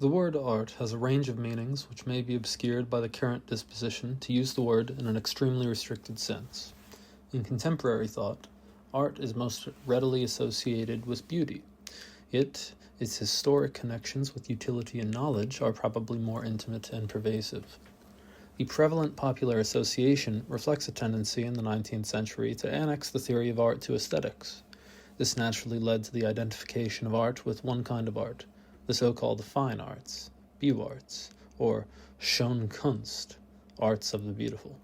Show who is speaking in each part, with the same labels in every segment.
Speaker 1: The word art has a range of meanings which may be obscured by the current disposition to use the word in an extremely restricted sense. In contemporary thought, art is most readily associated with beauty, yet its historic connections with utility and knowledge are probably more intimate and pervasive. The prevalent popular association reflects a tendency in the 19th century to annex the theory of art to aesthetics. This naturally led to the identification of art with one kind of art, the so-called fine arts, beaux arts, or schöne Kunst, arts of the beautiful.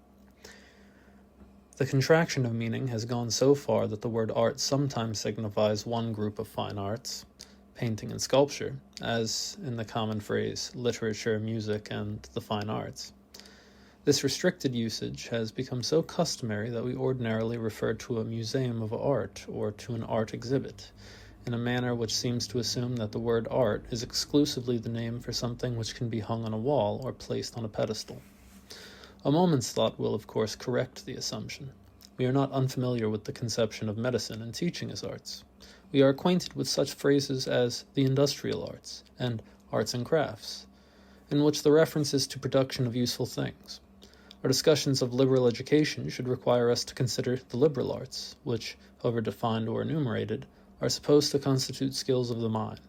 Speaker 1: The contraction of meaning has gone so far that the word art sometimes signifies one group of fine arts, painting and sculpture, as in the common phrase literature, music, and the fine arts. This restricted usage has become so customary that we ordinarily refer to a museum of art or to an art exhibit, in a manner which seems to assume that the word art is exclusively the name for something which can be hung on a wall or placed on a pedestal. A moment's thought will, of course, correct the assumption. We are not unfamiliar with the conception of medicine and teaching as arts. We are acquainted with such phrases as the industrial arts and arts and crafts, in which the reference is to production of useful things. Our discussions of liberal education should require us to consider the liberal arts, which, however defined or enumerated, are supposed to constitute skills of the mind.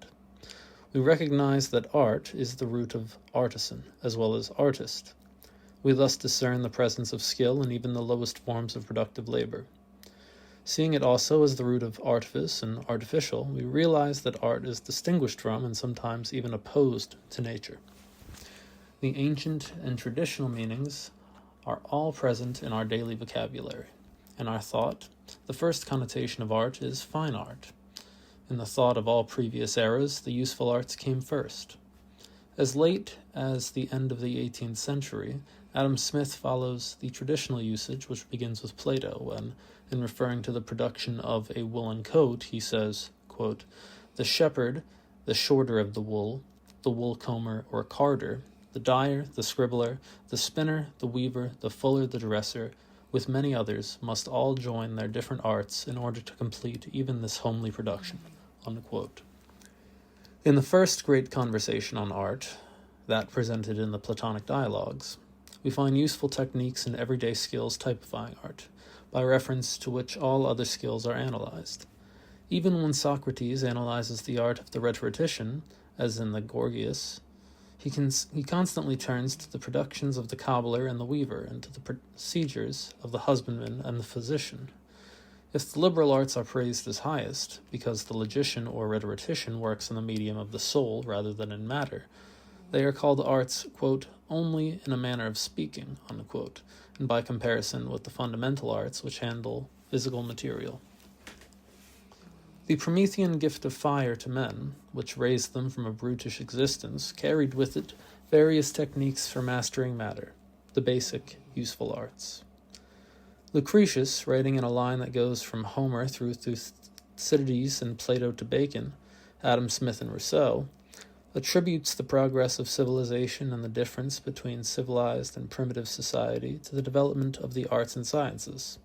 Speaker 1: We recognize that art is the root of artisan, as well as artist. We thus discern the presence of skill in even the lowest forms of productive labor. Seeing it also as the root of artifice and artificial, we realize that art is distinguished from and sometimes even opposed to nature. The ancient and traditional meanings are all present in our daily vocabulary. In our thought, the first connotation of art is fine art. In the thought of all previous eras, the useful arts came first. As late as the end of the 18th century, Adam Smith follows the traditional usage which begins with Plato when, in referring to the production of a woolen coat, he says, quote, "The shepherd, the shorter of the wool comber or carder, the dyer, the scribbler, the spinner, the weaver, the fuller, the dresser, with many others, must all join their different arts in order to complete even this homely production." Unquote. In the first great conversation on art, that presented in the Platonic dialogues, we find useful techniques and everyday skills typifying art, by reference to which all other skills are analyzed. Even when Socrates analyzes the art of the rhetorician, as in the Gorgias, he constantly turns to the productions of the cobbler and the weaver, and to the procedures of the husbandman and the physician. If the liberal arts are praised as highest, because the logician or rhetorician works in the medium of the soul rather than in matter, they are called arts, quote, "only in a manner of speaking," unquote, and by comparison with the fundamental arts which handle physical material. The Promethean gift of fire to men, which raised them from a brutish existence, carried with it various techniques for mastering matter, the basic, useful arts. Lucretius, writing in a line that goes from Homer through Thucydides and Plato to Bacon, Adam Smith and Rousseau, attributes the progress of civilization and the difference between civilized and primitive society to the development of the arts and sciences.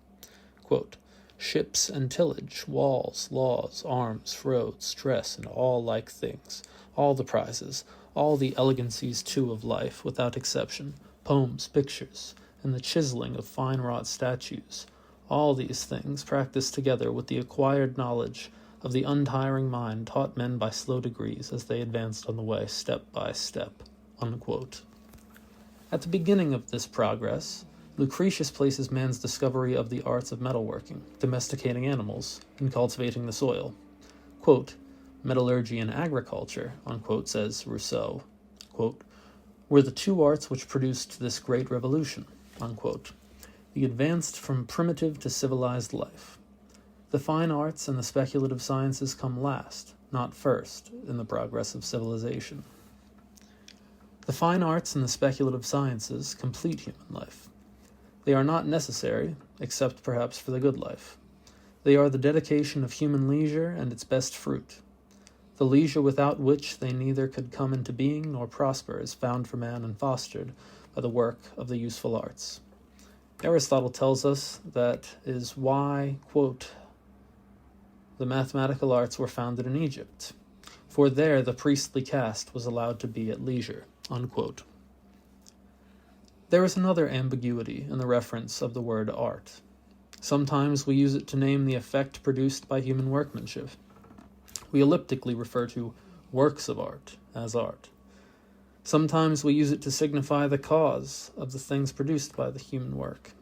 Speaker 1: Quote, "Ships and tillage, walls, laws, arms, roads, dress, and all like things, all the prizes, all the elegancies too of life, without exception, poems, pictures, and the chiseling of fine-wrought statues, all these things, practiced together with the acquired knowledge of the untiring mind, taught men by slow degrees as they advanced on the way, step by step." Unquote. At the beginning of this progress, Lucretius places man's discovery of the arts of metalworking, domesticating animals, and cultivating the soil. Quote, "Metallurgy and agriculture," unquote, says Rousseau, quote, "were the two arts which produced this great revolution," unquote. The advanced from primitive to civilized life. The fine arts and the speculative sciences come last, not first, in the progress of civilization. The fine arts and the speculative sciences complete human life. They are not necessary, except perhaps for the good life. They are the dedication of human leisure and its best fruit. The leisure without which they neither could come into being nor prosper is found for man and fostered by the work of the useful arts. Aristotle tells us that is why, quote, "the mathematical arts were founded in Egypt. for there the priestly caste was allowed to be at leisure." Unquote. There is another ambiguity in the reference of the word art. Sometimes we use it to name the effect produced by human workmanship. We elliptically refer to works of art as art. Sometimes we use it to signify the cause of the things produced by the human work.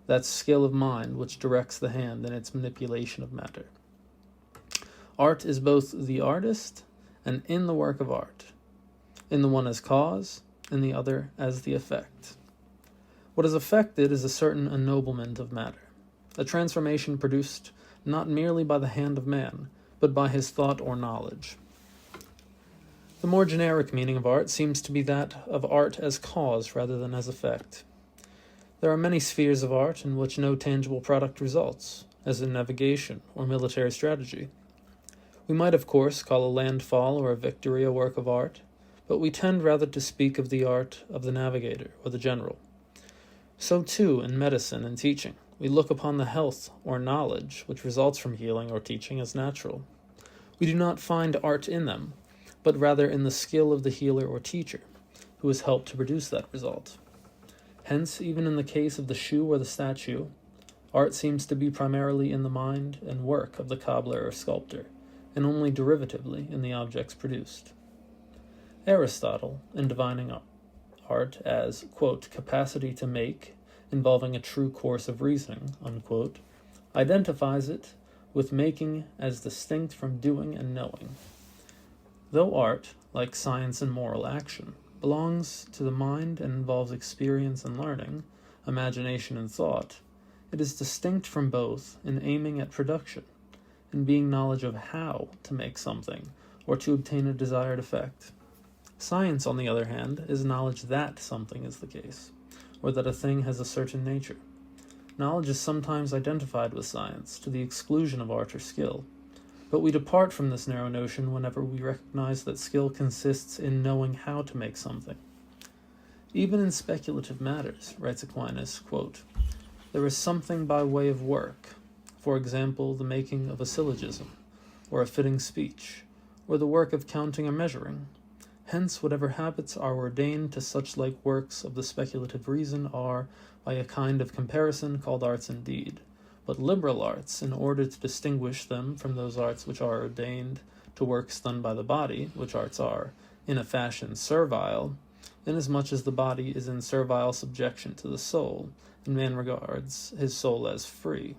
Speaker 1: That skill of mind which directs the hand in its manipulation of matter. Art is both the artist and in the work of art, in the one as cause, in the other as the effect. What is effected is a certain ennoblement of matter, a transformation produced not merely by the hand of man, but by his thought or knowledge. The more generic meaning of art seems to be that of art as cause rather than as effect. There are many spheres of art in which no tangible product results, as in navigation or military strategy. We might, of course, call a landfall or a victory a work of art, but we tend rather to speak of the art of the navigator or the general. So too in medicine and teaching, we look upon the health or knowledge which results from healing or teaching as natural. We do not find art in them, but rather in the skill of the healer or teacher, who has helped to produce that result. Hence, even in the case of the shoe or the statue, art seems to be primarily in the mind and work of the cobbler or sculptor, and only derivatively in the objects produced. Aristotle, in defining art as, quote, capacity to make, involving a true course of reasoning, unquote, identifies it with making as distinct from doing and knowing. Though art, like science and moral action, belongs to the mind and involves experience and learning, imagination and thought, it is distinct from both in aiming at production, in being knowledge of how to make something, or to obtain a desired effect. Science, on the other hand, is knowledge that something is the case, or that a thing has a certain nature. Knowledge is sometimes identified with science, to the exclusion of art or skill, but we depart from this narrow notion whenever we recognize that skill consists in knowing how to make something. Even in speculative matters, writes Aquinas, quote, there is something by way of work, for example, the making of a syllogism, or a fitting speech, or the work of counting or measuring. Hence, whatever habits are ordained to such like works of the speculative reason are, by a kind of comparison, called arts indeed, but liberal arts, in order to distinguish them from those arts which are ordained to works done by the body, which arts are, in a fashion, servile, inasmuch as the body is in servile subjection to the soul, and man regards his soul as free.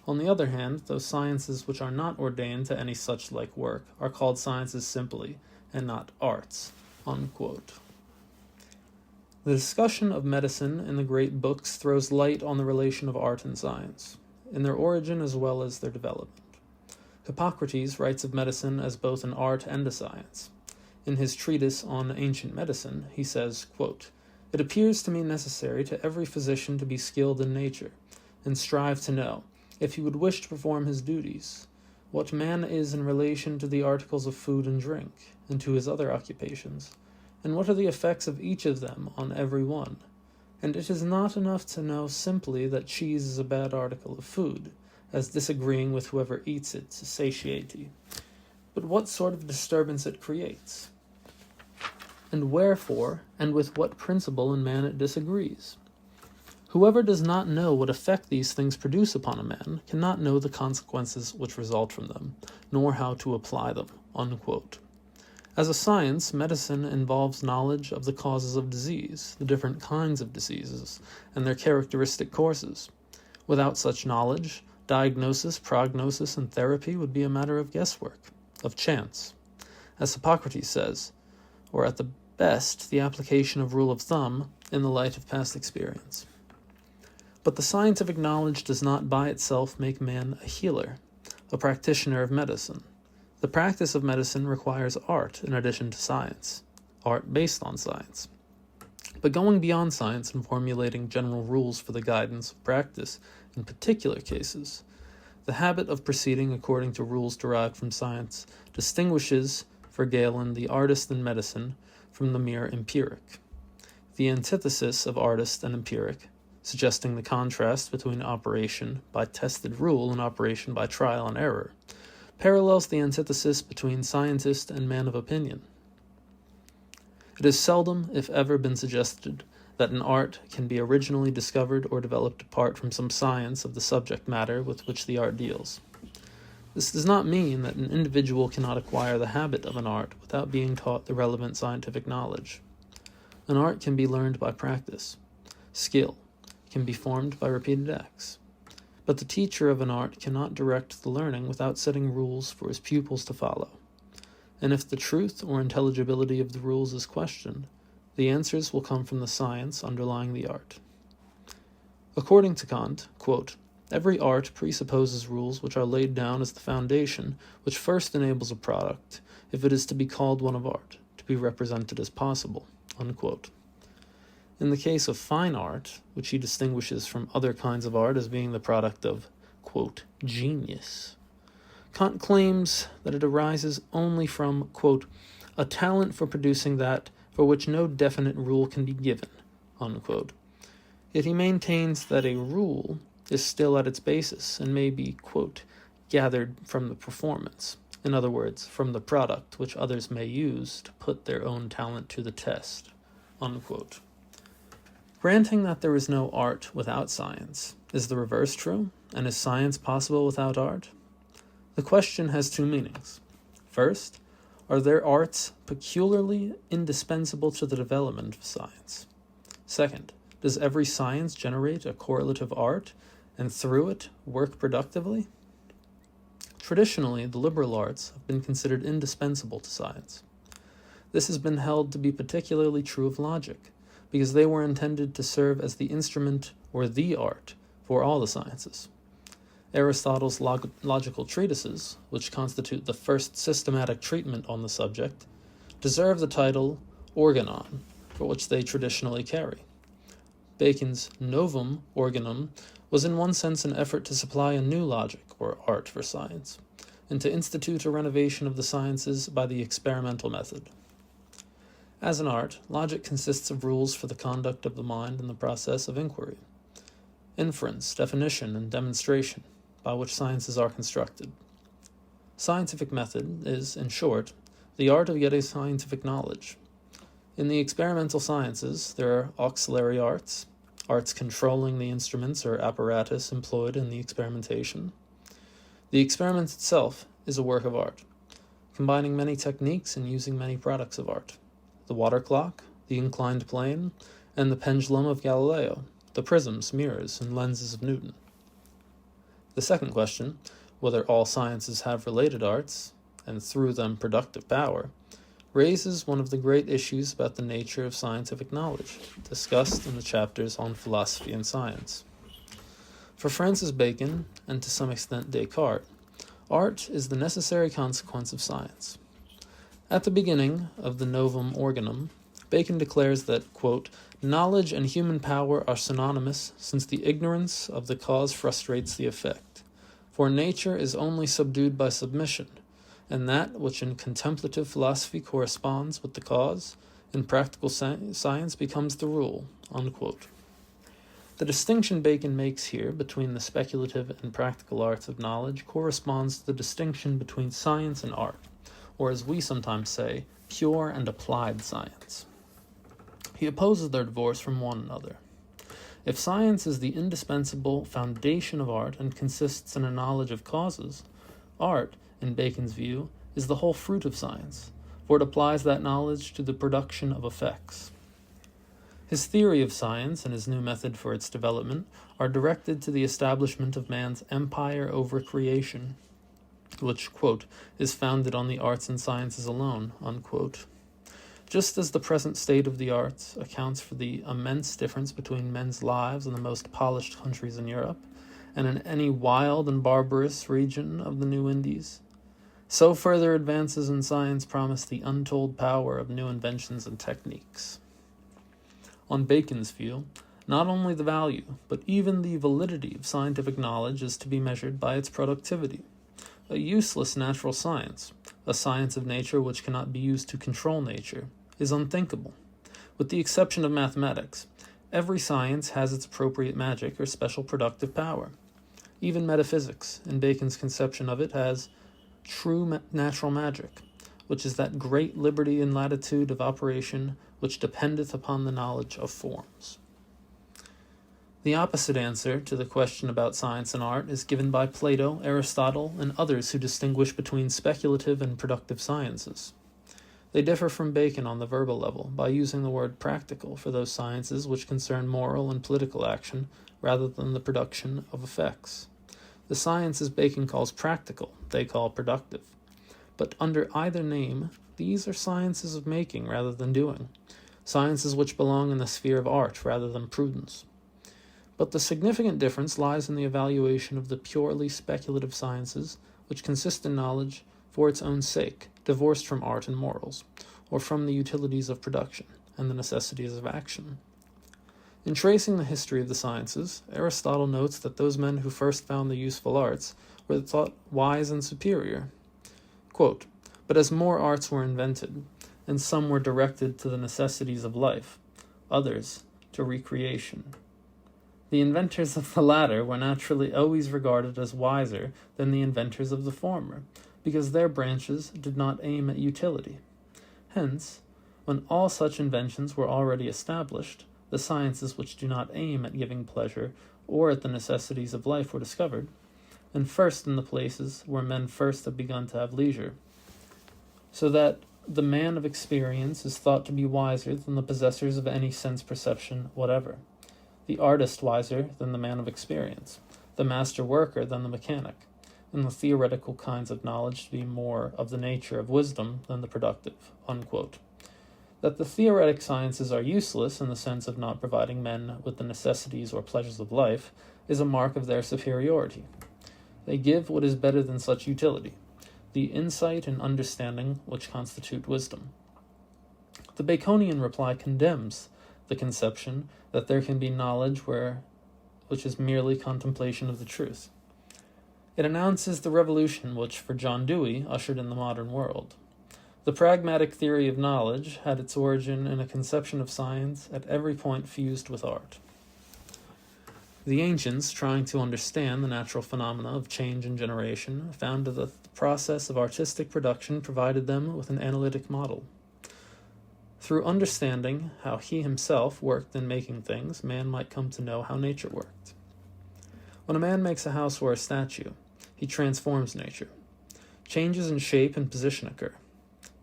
Speaker 1: On the other hand, those sciences which are not ordained to any such like work are called sciences simply, and not arts, unquote. The discussion of medicine in the great books throws light on the relation of art and science, in their origin as well as their development. Hippocrates writes of medicine as both an art and a science. In his treatise on ancient medicine, he says, quote, "It appears to me necessary to every physician to be skilled in nature, and strive to know, if he would wish to perform his duties, what man is in relation to the articles of food and drink, and to his other occupations, and what are the effects of each of them on every one. And it is not enough to know simply that cheese is a bad article of food, as disagreeing with whoever eats it to satiety, but what sort of disturbance it creates, and wherefore, and with what principle in man it disagrees. Whoever does not know what effect these things produce upon a man cannot know the consequences which result from them, nor how to apply them," unquote. As a science, medicine involves knowledge of the causes of disease, the different kinds of diseases, and their characteristic courses. Without such knowledge, diagnosis, prognosis, and therapy would be a matter of guesswork, of chance. As Hippocrates says, or at the best, the application of rule of thumb in the light of past experience. But the scientific knowledge does not by itself make man a healer, a practitioner of medicine. The practice of medicine requires art in addition to science, art based on science. But going beyond science and formulating general rules for the guidance of practice in particular cases, the habit of proceeding according to rules derived from science distinguishes, for Galen, the artist in medicine from the mere empiric. The antithesis of artist and empiric, suggesting the contrast between operation by tested rule and operation by trial and error, parallels the antithesis between scientist and man of opinion. It has seldom, if ever, been suggested that an art can be originally discovered or developed apart from some science of the subject matter with which the art deals. This does not mean that an individual cannot acquire the habit of an art without being taught the relevant scientific knowledge. An art can be learned by practice. Skill can be formed by repeated acts. But the teacher of an art cannot direct the learning without setting rules for his pupils to follow. And if the truth or intelligibility of the rules is questioned, the answers will come from the science underlying the art. According to Kant, quote, every art presupposes rules which are laid down as the foundation which first enables a product, if it is to be called one of art, to be represented as possible, unquote. In the case of fine art, which he distinguishes from other kinds of art as being the product of, quote, genius, Kant claims that it arises only from, quote, a talent for producing that for which no definite rule can be given, unquote. Yet he maintains that a rule is still at its basis and may be, quote, gathered from the performance, in other words, from the product which others may use to put their own talent to the test, unquote. Granting that there is no art without science, is the reverse true, and is science possible without art? The question has two meanings. First, are there arts peculiarly indispensable to the development of science? Second, does every science generate a correlative art, and through it work productively? Traditionally, the liberal arts have been considered indispensable to science. This has been held to be particularly true of logic, because they were intended to serve as the instrument or the art for all the sciences. Aristotle's logical treatises, which constitute the first systematic treatment on the subject, deserve the title organon, for which they traditionally carry. Bacon's Novum Organum was in one sense an effort to supply a new logic, or art, for science, and to institute a renovation of the sciences by the experimental method. As an art, logic consists of rules for the conduct of the mind in the process of inquiry, inference, definition, and demonstration, by which sciences are constructed. Scientific method is, in short, the art of getting scientific knowledge. In the experimental sciences, there are auxiliary arts, arts controlling the instruments or apparatus employed in the experimentation. The experiment itself is a work of art, combining many techniques and using many products of art. The water clock, the inclined plane, and the pendulum of Galileo, the prisms, mirrors, and lenses of Newton. The second question, whether all sciences have related arts, and through them productive power, raises one of the great issues about the nature of scientific knowledge, discussed in the chapters on philosophy and science. For Francis Bacon, and to some extent Descartes, art is the necessary consequence of science. At the beginning of the Novum Organum, Bacon declares that, quote, knowledge and human power are synonymous, since the ignorance of the cause frustrates the effect. For nature is only subdued by submission, and that which in contemplative philosophy corresponds with the cause, in practical science becomes the rule, unquote. The distinction Bacon makes here between the speculative and practical arts of knowledge corresponds to the distinction between science and art, or as we sometimes say, pure and applied science. He opposes their divorce from one another. If science is the indispensable foundation of art and consists in a knowledge of causes, art, in Bacon's view, is the whole fruit of science, for it applies that knowledge to the production of effects. His theory of science and his new method for its development are directed to the establishment of man's empire over creation, which, quote, is founded on the arts and sciences alone, unquote. Just as the present state of the arts accounts for the immense difference between men's lives in the most polished countries in Europe and in any wild and barbarous region of the New Indies, so further advances in science promise the untold power of new inventions and techniques. On Bacon's view, not only the value, but even the validity of scientific knowledge is to be measured by its productivity. A useless natural science, a science of nature which cannot be used to control nature, is unthinkable. With the exception of mathematics, every science has its appropriate magic or special productive power. Even metaphysics, in Bacon's conception of it, has true natural magic, which is that great liberty and latitude of operation which dependeth upon the knowledge of forms. The opposite answer to the question about science and art is given by Plato, Aristotle, and others who distinguish between speculative and productive sciences. They differ from Bacon on the verbal level by using the word practical for those sciences which concern moral and political action rather than the production of effects. The sciences Bacon calls practical, they call productive. But under either name, these are sciences of making rather than doing, sciences which belong in the sphere of art rather than prudence. But the significant difference lies in the evaluation of the purely speculative sciences, which consist in knowledge for its own sake, divorced from art and morals, or from the utilities of production and the necessities of action. In tracing the history of the sciences, Aristotle notes that those men who first found the useful arts were thought wise and superior. Quote, "But as more arts were invented, and some were directed to the necessities of life, others to recreation, the inventors of the latter were naturally always regarded as wiser than the inventors of the former, because their branches did not aim at utility. Hence, when all such inventions were already established, the sciences which do not aim at giving pleasure or at the necessities of life were discovered, and first in the places where men first have begun to have leisure, so that the man of experience is thought to be wiser than the possessors of any sense perception whatever, the artist wiser than the man of experience, the master worker than the mechanic, and the theoretical kinds of knowledge to be more of the nature of wisdom than the productive." Unquote. That the theoretic sciences are useless in the sense of not providing men with the necessities or pleasures of life is a mark of their superiority. They give what is better than such utility, the insight and understanding which constitute wisdom. The Baconian reply condemns the conception that there can be knowledge which is merely contemplation of the truth. It announces the revolution which, for John Dewey, ushered in the modern world. The pragmatic theory of knowledge had its origin in a conception of science at every point fused with art. The ancients, trying to understand the natural phenomena of change and generation, found that the process of artistic production provided them with an analytic model. Through understanding how he himself worked in making things, man might come to know how nature worked. When a man makes a house or a statue, he transforms nature. Changes in shape and position occur.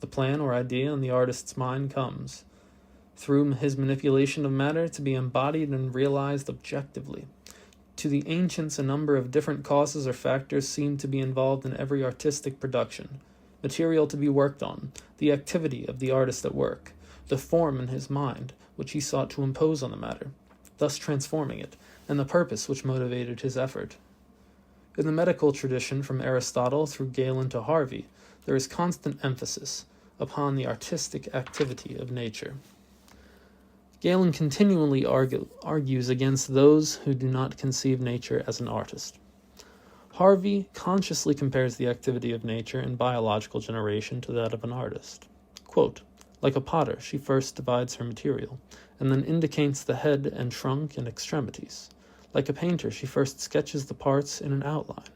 Speaker 1: The plan or idea in the artist's mind comes, through his manipulation of matter, to be embodied and realized objectively. To the ancients, a number of different causes or factors seemed to be involved in every artistic production: material to be worked on, the activity of the artist at work, the form in his mind, which he sought to impose on the matter, thus transforming it, and the purpose which motivated his effort. In the medical tradition, from Aristotle through Galen to Harvey, there is constant emphasis upon the artistic activity of nature. Galen continually argues against those who do not conceive nature as an artist. Harvey consciously compares the activity of nature in biological generation to that of an artist. Quote, "Like a potter, she first divides her material, and then indicates the head and trunk and extremities. Like a painter, she first sketches the parts in an outline,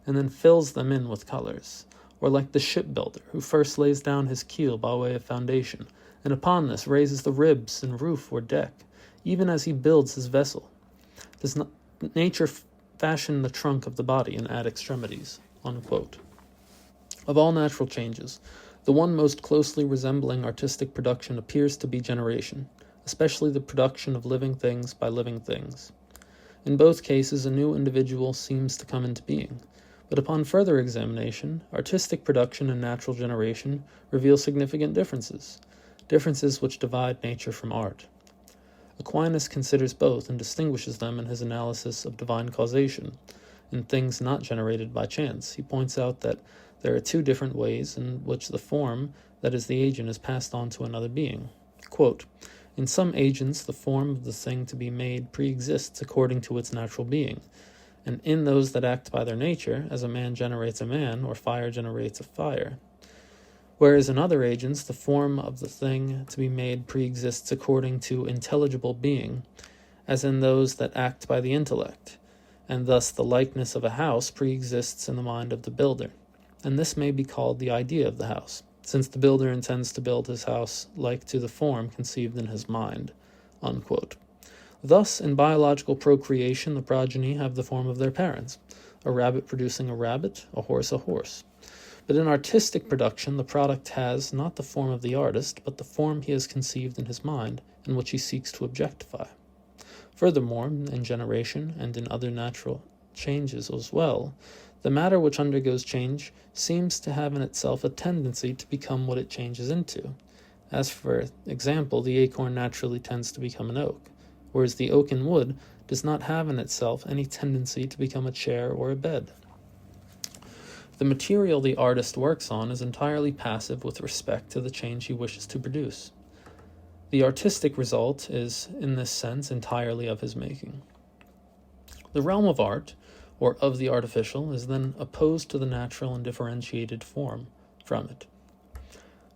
Speaker 1: and then fills them in with colors. Or like the shipbuilder, who first lays down his keel by way of foundation, and upon this raises the ribs and roof or deck, even as he builds his vessel. Does not nature fashion the trunk of the body and add extremities?" Unquote. Of all natural changes, the one most closely resembling artistic production appears to be generation, especially the production of living things by living things. In both cases, a new individual seems to come into being, but upon further examination, artistic production and natural generation reveal significant differences which divide nature from art. Aquinas considers both and distinguishes them in his analysis of divine causation. In things not generated by chance, he points out that there are two different ways in which the form, that is the agent, is passed on to another being. Quote, "In some agents, the form of the thing to be made pre-exists according to its natural being, and in those that act by their nature, as a man generates a man, or fire generates a fire. Whereas in other agents, the form of the thing to be made pre-exists according to intelligible being, as in those that act by the intellect, and thus the likeness of a house pre-exists in the mind of the builder, and this may be called the idea of the house, since the builder intends to build his house like to the form conceived in his mind." Unquote. Thus, in biological procreation, the progeny have the form of their parents, a rabbit producing a rabbit, a horse a horse. But in artistic production, the product has not the form of the artist, but the form he has conceived in his mind, and which he seeks to objectify. Furthermore, in generation, and in other natural changes as well, the matter which undergoes change seems to have in itself a tendency to become what it changes into. As, for example, the acorn naturally tends to become an oak, whereas the oak in wood does not have in itself any tendency to become a chair or a bed. The material the artist works on is entirely passive with respect to the change he wishes to produce. The artistic result is, in this sense, entirely of his making. The realm of art, or of the artificial, is then opposed to the natural and differentiated form from it.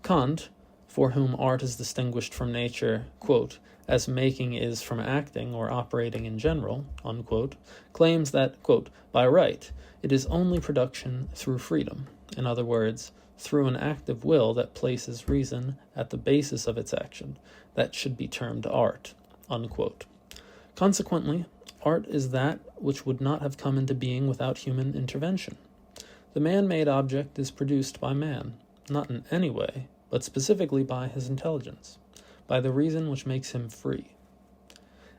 Speaker 1: Kant, for whom art is distinguished from nature, quote, "as making is from acting or operating in general," unquote, claims that, quote, "by right, it is only production through freedom," in other words, through an active will that places reason at the basis of its action, that should be termed art, unquote. Consequently, art is that which would not have come into being without human intervention. The man-made object is produced by man, not in any way, but specifically by his intelligence, by the reason which makes him free.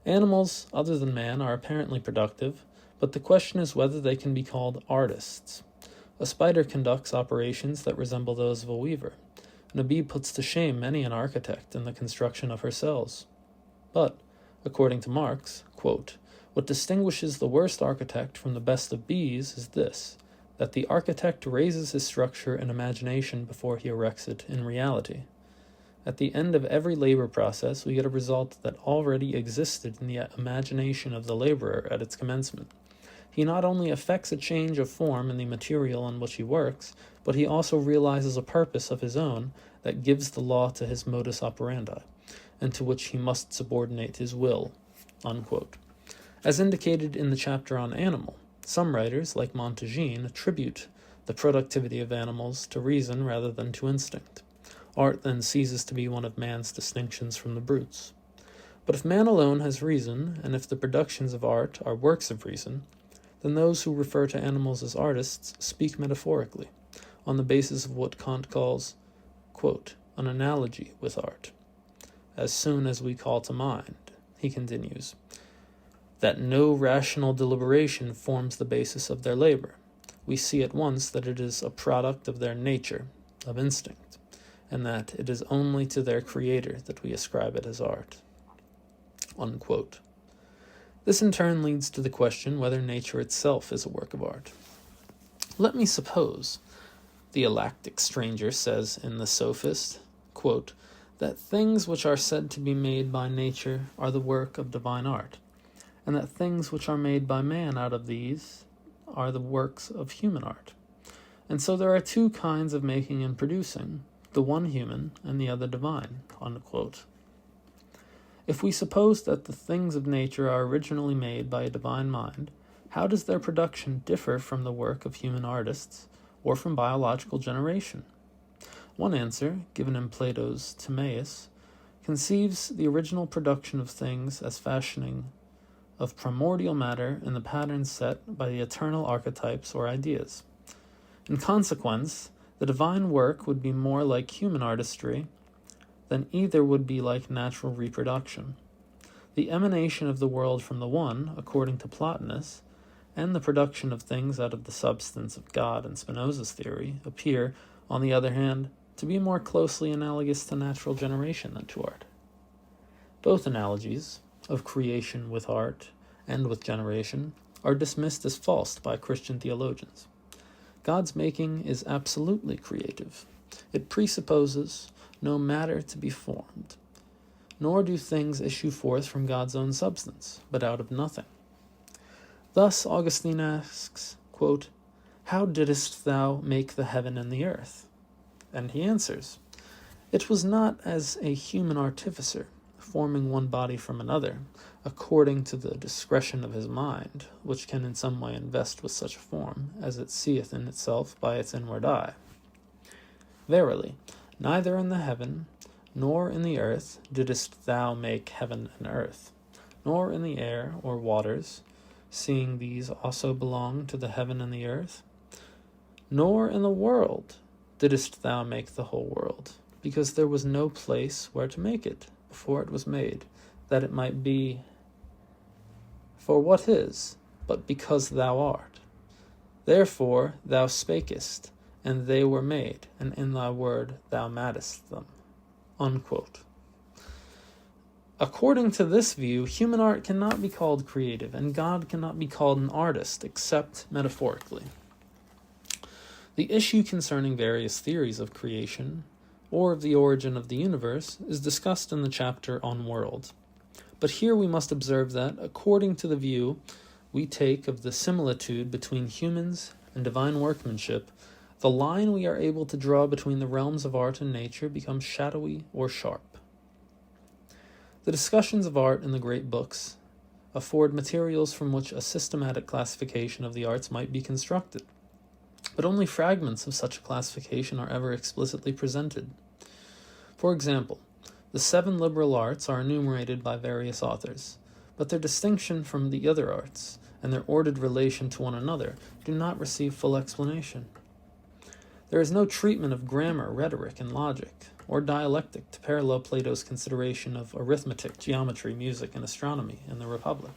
Speaker 1: Animals, other than man, are apparently productive, but the question is whether they can be called artists. A spider conducts operations that resemble those of a weaver, and a bee puts to shame many an architect in the construction of her cells. But, according to Marx, quote, "what distinguishes the worst architect from the best of bees is this, that the architect raises his structure in imagination before he erects it in reality. At the end of every labor process, we get a result that already existed in the imagination of the laborer at its commencement. He not only effects a change of form in the material on which he works, but he also realizes a purpose of his own that gives the law to his modus operandi, and to which he must subordinate his will." Unquote. As indicated in the chapter on animal, some writers, like Montaigne, attribute the productivity of animals to reason rather than to instinct. Art then ceases to be one of man's distinctions from the brutes. But if man alone has reason, and if the productions of art are works of reason, then those who refer to animals as artists speak metaphorically, on the basis of what Kant calls, quote, "an analogy with art. As soon as we call to mind," he continues, "that no rational deliberation forms the basis of their labor, we see at once that it is a product of their nature, of instinct, and that it is only to their creator that we ascribe it as art." Unquote. This in turn leads to the question whether nature itself is a work of art. "Let me suppose," the Elactic stranger says in The Sophist, quote, "that things which are said to be made by nature are the work of divine art, and that things which are made by man out of these are the works of human art. And so there are two kinds of making and producing, the one human and the other divine." Unquote. If we suppose that the things of nature are originally made by a divine mind, how does their production differ from the work of human artists, or from biological generation? One answer, given in Plato's Timaeus, conceives the original production of things as fashioning of primordial matter in the patterns set by the eternal archetypes or ideas. In consequence, the divine work would be more like human artistry than either would be like natural reproduction. The emanation of the world from the one, according to Plotinus, and the production of things out of the substance of God in Spinoza's theory appear, on the other hand, to be more closely analogous to natural generation than to art. Both analogies, of creation with art and with generation, are dismissed as false by Christian theologians. God's making is absolutely creative. It presupposes no matter to be formed, nor do things issue forth from God's own substance, but out of nothing. Thus Augustine asks, quote, "How didst thou make the heaven and the earth?" And he answers, "It was not as a human artificer, forming one body from another, according to the discretion of his mind, which can in some way invest with such a form, as it seeth in itself by its inward eye. Verily, neither in the heaven nor in the earth didst thou make heaven and earth, nor in the air or waters, seeing these also belong to the heaven and the earth, nor in the world didst thou make the whole world, because there was no place where to make it before it was made, that it might be for what is, but because thou art. Therefore thou spakest, and they were made, and in thy word thou madest them. Unquote. According to this view, human art cannot be called creative, and God cannot be called an artist, except metaphorically. The issue concerning various theories of creation, or of the origin of the universe, is discussed in the chapter on world. But here we must observe that, according to the view we take of the similitude between humans and divine workmanship, the line we are able to draw between the realms of art and nature becomes shadowy or sharp. The discussions of art in the great books afford materials from which a systematic classification of the arts might be constructed, but only fragments of such a classification are ever explicitly presented. For example, the 7 liberal arts are enumerated by various authors, but their distinction from the other arts, and their ordered relation to one another, do not receive full explanation. There is no treatment of grammar, rhetoric, and logic, or dialectic to parallel Plato's consideration of arithmetic, geometry, music, and astronomy in the Republic.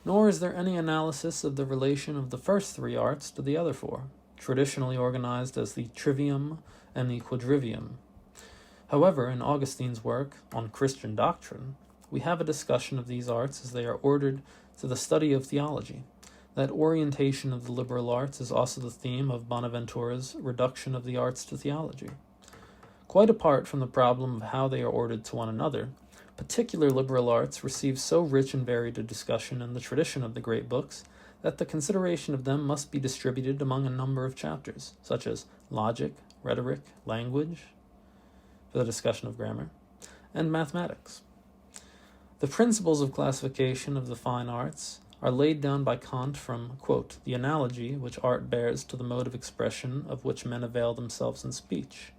Speaker 1: Nor is there any analysis of the relation of the first 3 arts to the other 4, traditionally organized as the trivium and the quadrivium. However, in Augustine's work on Christian doctrine, we have a discussion of these arts as they are ordered to the study of theology. That orientation of the liberal arts is also the theme of Bonaventura's reduction of the arts to theology. Quite apart from the problem of how they are ordered to one another, particular liberal arts receive so rich and varied a discussion in the tradition of the great books that the consideration of them must be distributed among a number of chapters, such as logic, rhetoric, language, for the discussion of grammar, and mathematics. The principles of classification of the fine arts are laid down by Kant from, quote, the analogy which art bears to the mode of expression of which men avail themselves in speech,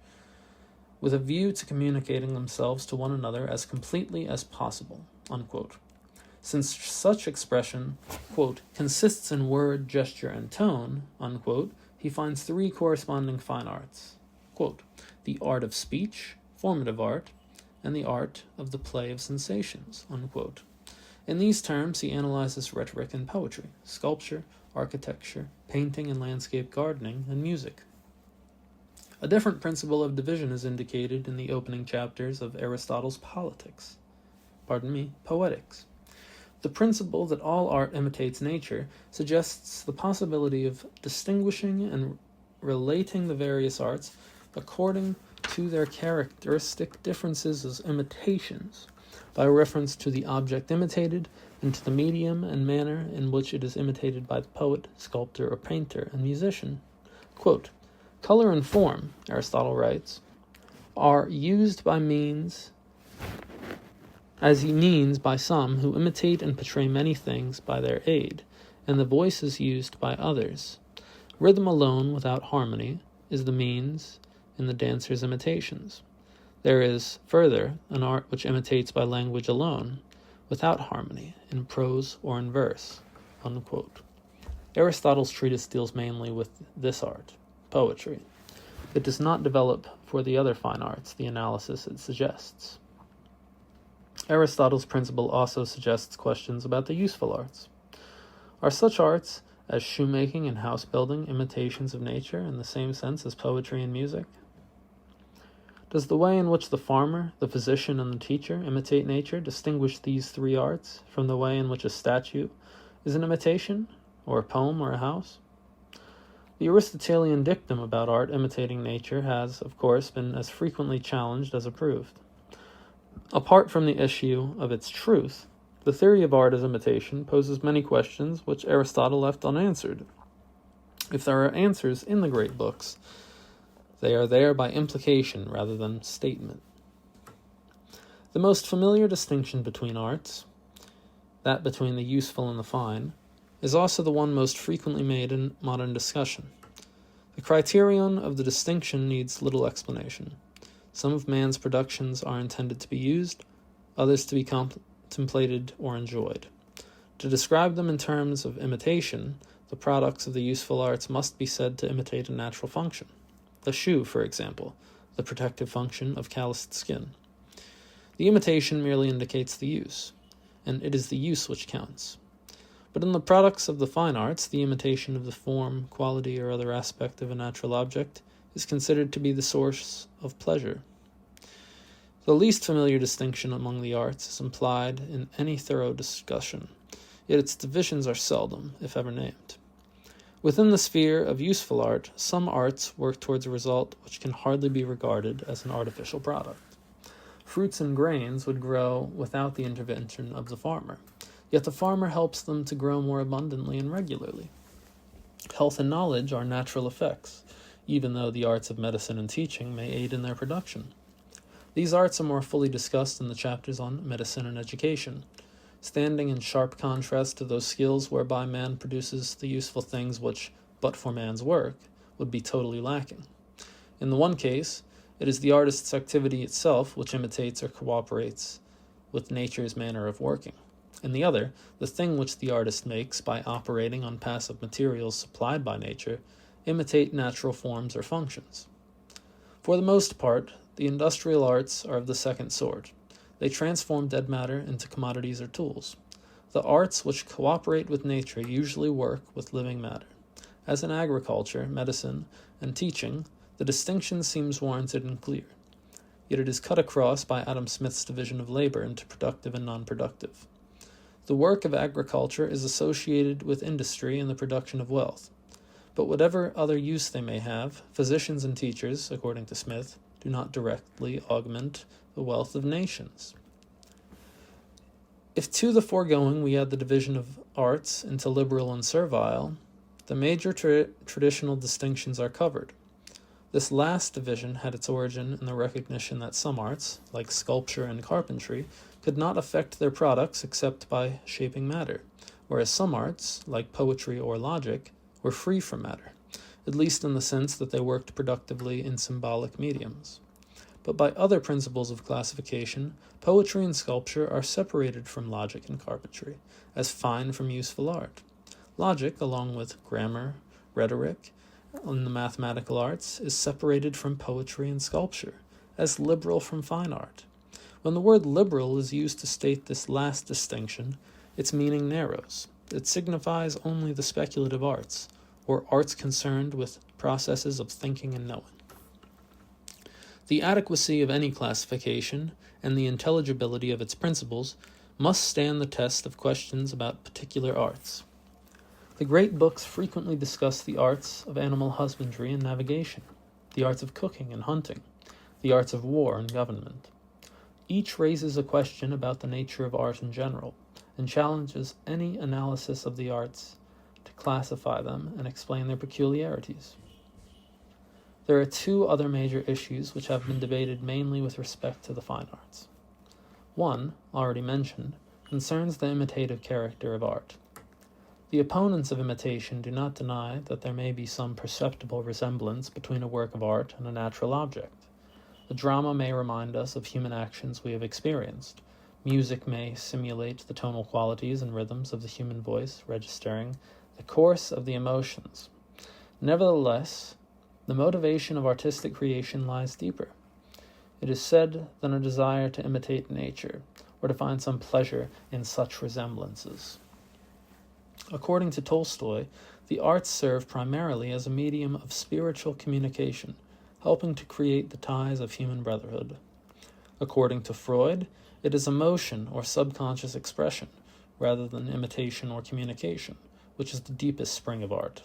Speaker 1: with a view to communicating themselves to one another as completely as possible, unquote. Since such expression, quote, consists in word, gesture, and tone, unquote, he finds 3 corresponding fine arts, quote, the art of speech, formative art, and the art of the play of sensations, unquote. In these terms, he analyzes rhetoric and poetry, sculpture, architecture, painting and landscape gardening, and music. A different principle of division is indicated in the opening chapters of Aristotle's Poetics. The principle that all art imitates nature suggests the possibility of distinguishing and relating the various arts according to their characteristic differences as imitations, by reference to the object imitated and to the medium and manner in which it is imitated by the poet, sculptor, or painter and musician. Quote, color and form, Aristotle writes, are used by means by some who imitate and portray many things by their aid, and the voice is used by others. Rhythm alone without harmony is the means in the dancer's imitations. There is, further, an art which imitates by language alone, without harmony, in prose or in verse, unquote. Aristotle's treatise deals mainly with this art, poetry. It does not develop for the other fine arts the analysis it suggests. Aristotle's principle also suggests questions about the useful arts. Are such arts as shoemaking and house building imitations of nature in the same sense as poetry and music? Does the way in which the farmer, the physician, and the teacher imitate nature distinguish these 3 arts from the way in which a statue is an imitation, or a poem, or a house? The Aristotelian dictum about art imitating nature has, of course, been as frequently challenged as approved. Apart from the issue of its truth, the theory of art as imitation poses many questions which Aristotle left unanswered. If there are answers in the great books, they are there by implication rather than statement. The most familiar distinction between arts, that between the useful and the fine, is also the one most frequently made in modern discussion. The criterion of the distinction needs little explanation. Some of man's productions are intended to be used, others to be contemplated or enjoyed. To describe them in terms of imitation, the products of the useful arts must be said to imitate a natural function. The shoe, for example, the protective function of calloused skin. The imitation merely indicates the use, and it is the use which counts. But in the products of the fine arts, the imitation of the form, quality, or other aspect of a natural object is considered to be the source of pleasure. The least familiar distinction among the arts is implied in any thorough discussion, yet its divisions are seldom, if ever, named. Within the sphere of useful art, some arts work towards a result which can hardly be regarded as an artificial product. Fruits and grains would grow without the intervention of the farmer, yet the farmer helps them to grow more abundantly and regularly. Health and knowledge are natural effects, even though the arts of medicine and teaching may aid in their production. These arts are more fully discussed in the chapters on medicine and education, standing in sharp contrast to those skills whereby man produces the useful things which, but for man's work, would be totally lacking. In the one case, it is the artist's activity itself which imitates or cooperates with nature's manner of working. In the other, the thing which the artist makes by operating on passive materials supplied by nature imitate natural forms or functions. For the most part, the industrial arts are of the second sort. They transform dead matter into commodities or tools. The arts which cooperate with nature usually work with living matter. As in agriculture, medicine, and teaching, the distinction seems warranted and clear. Yet it is cut across by Adam Smith's division of labor into productive and non-productive. The work of agriculture is associated with industry and the production of wealth. But whatever other use they may have, physicians and teachers, according to Smith, do not directly augment the wealth of nations. If to the foregoing we add the division of arts into liberal and servile, the major traditional distinctions are covered. This last division had its origin in the recognition that some arts, like sculpture and carpentry, could not affect their products except by shaping matter, whereas some arts, like poetry or logic, were free from matter, at least in the sense that they worked productively in symbolic mediums. But by other principles of classification, poetry and sculpture are separated from logic and carpentry, as fine from useful art. Logic, along with grammar, rhetoric, in the mathematical arts, is separated from poetry and sculpture, as liberal from fine art. When the word liberal is used to state this last distinction, its meaning narrows. It signifies only the speculative arts, or arts concerned with processes of thinking and knowing. The adequacy of any classification and the intelligibility of its principles must stand the test of questions about particular arts. The great books frequently discuss the arts of animal husbandry and navigation, the arts of cooking and hunting, the arts of war and government. Each raises a question about the nature of art in general, and challenges any analysis of the arts to classify them and explain their peculiarities. There are two other major issues which have been debated mainly with respect to the fine arts. One, already mentioned, concerns the imitative character of art. The opponents of imitation do not deny that there may be some perceptible resemblance between a work of art and a natural object. The drama may remind us of human actions we have experienced. Music may simulate the tonal qualities and rhythms of the human voice, registering the course of the emotions. Nevertheless, the motivation of artistic creation lies deeper. It is said than a desire to imitate nature, or to find some pleasure in such resemblances. According to Tolstoy, the arts serve primarily as a medium of spiritual communication, helping to create the ties of human brotherhood. According to Freud, it is emotion or subconscious expression, rather than imitation or communication, which is the deepest spring of art.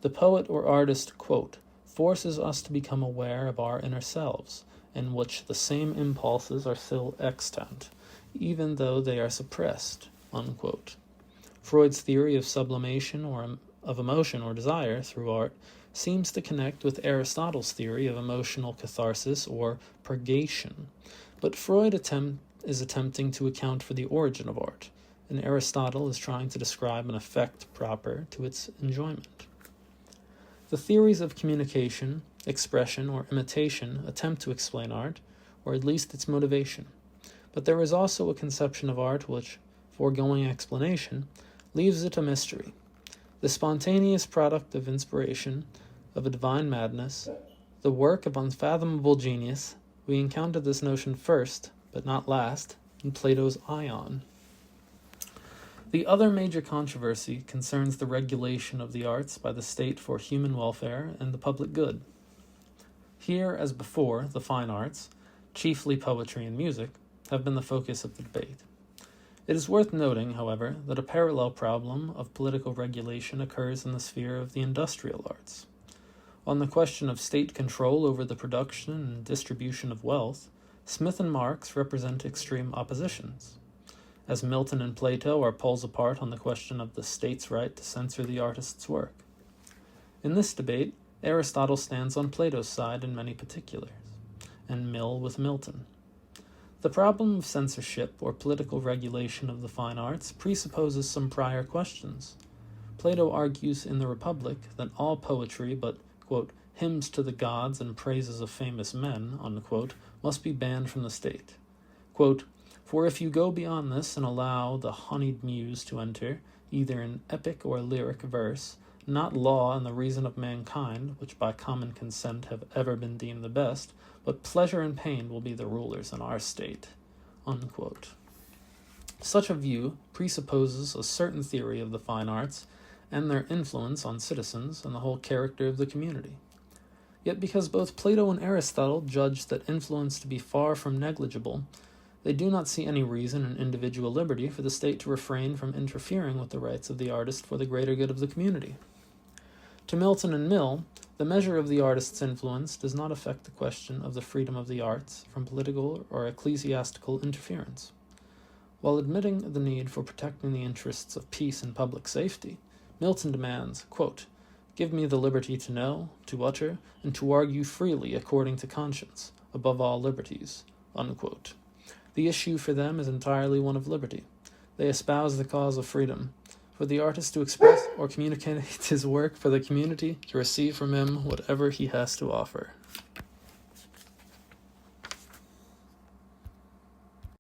Speaker 1: The poet or artist, quote, forces us to become aware of our inner selves, in which the same impulses are still extant, even though they are suppressed, unquote. Freud's theory of sublimation or of emotion or desire through art seems to connect with Aristotle's theory of emotional catharsis or purgation, But Freud is attempting to account for the origin of art, and Aristotle is trying to describe an effect proper to its enjoyment. The theories of communication, expression, or imitation attempt to explain art, or at least its motivation. But there is also a conception of art which, foregoing explanation, leaves it a mystery. The spontaneous product of inspiration, of a divine madness, the work of unfathomable genius, we encounter this notion first, but not last, in Plato's Ion. The other major controversy concerns the regulation of the arts by the state for human welfare and the public good. Here, as before, the fine arts, chiefly poetry and music, have been the focus of the debate. It is worth noting, however, that a parallel problem of political regulation occurs in the sphere of the industrial arts. On the question of state control over the production and distribution of wealth, Smith and Marx represent extreme oppositions, as Milton and Plato are poles apart on the question of the state's right to censor the artist's work. In this debate, Aristotle stands on Plato's side in many particulars, and Mill with Milton. The problem of censorship or political regulation of the fine arts presupposes some prior questions. Plato argues in the Republic that all poetry but, quote, hymns to the gods and praises of famous men, unquote, must be banned from the state. Quote, for if you go beyond this and allow the honeyed muse to enter, either in epic or lyric verse, not law and the reason of mankind, which by common consent have ever been deemed the best, but pleasure and pain will be the rulers in our state. Unquote. Such a view presupposes a certain theory of the fine arts and their influence on citizens and the whole character of the community. Yet because both Plato and Aristotle judged that influence to be far from negligible, they do not see any reason in individual liberty for the state to refrain from interfering with the rights of the artist for the greater good of the community. To Milton and Mill, the measure of the artist's influence does not affect the question of the freedom of the arts from political or ecclesiastical interference. While admitting the need for protecting the interests of peace and public safety, Milton demands, quote, give me the liberty to know, to utter, and to argue freely according to conscience, above all liberties, unquote. The issue for them is entirely one of liberty. They espouse the cause of freedom, for the artist to express or communicate his work for the community to receive from him whatever he has to offer.